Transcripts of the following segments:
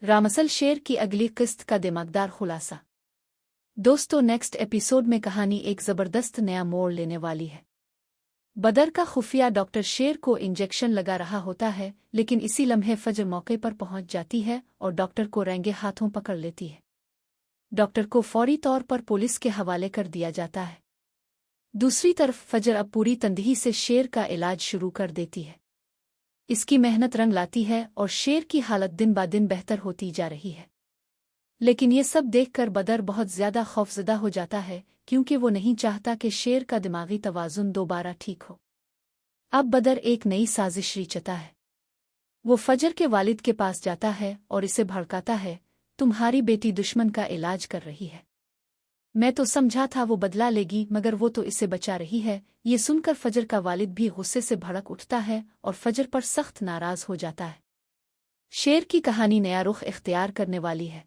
रामसल शेर की अगली किस्त का दिमागदार खुलासा। दोस्तों, नेक्स्ट एपिसोड में कहानी एक जबरदस्त नया मोड़ लेने वाली है। बदर का खुफिया डॉक्टर शेर को इंजेक्शन लगा रहा होता है, लेकिन इसी लम्हे फजर मौके पर पहुंच जाती है और डॉक्टर को रंगे हाथों पकड़ लेती है। डॉक्टर को फौरी तौर पर पुलिस के हवाले कर दिया जाता है। दूसरी तरफ फजर अब पूरी तंदही से शेर का इलाज शुरू कर देती है। इसकी मेहनत रंग लाती है और शेर की हालत दिन ब दिन बेहतर होती जा रही है। लेकिन ये सब देखकर बदर बहुत ज्यादा खौफजदा हो जाता है, क्योंकि वो नहीं चाहता कि शेर का दिमागी तवाजुन दोबारा ठीक हो। अब बदर एक नई साजिश रचता है। वो फजर के वालिद के पास जाता है और इसे भड़काता है, तुम्हारी बेटी दुश्मन का इलाज कर रही है। मैं तो समझा था वो बदला लेगी, मगर वो तो इसे बचा रही है। ये सुनकर फजर का वालिद भी गुस्से से भड़क उठता है और फजर पर सख्त नाराज हो जाता है। शेर की कहानी नया रुख इख्तियार करने वाली है।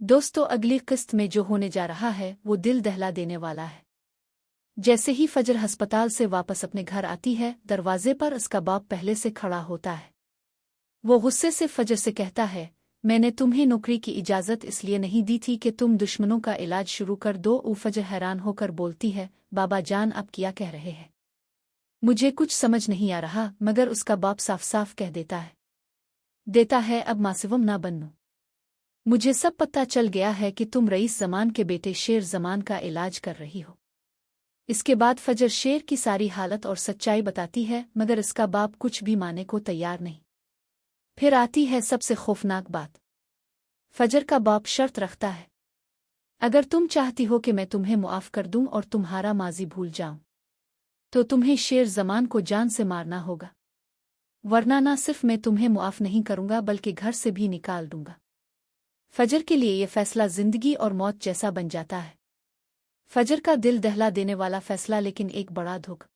दोस्तों, अगली किस्त में जो होने जा रहा है वो दिल दहला देने वाला है। जैसे ही फजर अस्पताल से वापस अपने घर आती है, दरवाजे पर उसका बाप पहले से खड़ा होता है। वो गुस्से से फजर से कहता है, मैंने तुम्हें नौकरी की इजाज़त इसलिए नहीं दी थी कि तुम दुश्मनों का इलाज शुरू कर दो। फजर हैरान होकर बोलती है, बाबा जान आप क्या कह रहे हैं? मुझे कुछ समझ नहीं आ रहा। मगर उसका बाप साफ साफ कह देता है अब मासिवम ना बननो। मुझे सब पता चल गया है कि तुम रईस जमान के बेटे शेर जमान का इलाज कर रही हो। इसके बाद फजर शेर की सारी हालत और सच्चाई बताती है, मगर इसका बाप कुछ भी मानने को तैयार नहीं। फिर आती है सबसे खौफनाक बात। फजर का बाप शर्त रखता है, अगर तुम चाहती हो कि मैं तुम्हें मुआफ कर दूं और तुम्हारा माजी भूल जाऊं, तो तुम्हें शेर जमान को जान से मारना होगा, वरना ना सिर्फ मैं तुम्हें मुआफ नहीं करूंगा बल्कि घर से भी निकाल दूंगा। फजर के लिए यह फैसला जिंदगी और मौत जैसा बन जाता है। फजर का दिल दहला देने वाला फैसला, लेकिन एक बड़ा धोखा।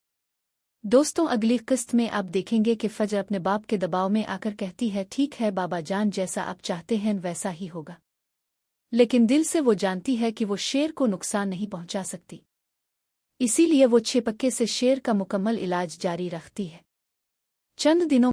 दोस्तों, अगली किस्त में आप देखेंगे कि फजर अपने बाप के दबाव में आकर कहती है, ठीक है बाबा जान, जैसा आप चाहते हैं वैसा ही होगा। लेकिन दिल से वो जानती है कि वो शेर को नुकसान नहीं पहुंचा सकती। इसीलिए वो छेपक्के से शेर का मुकम्मल इलाज जारी रखती है। चंद दिनों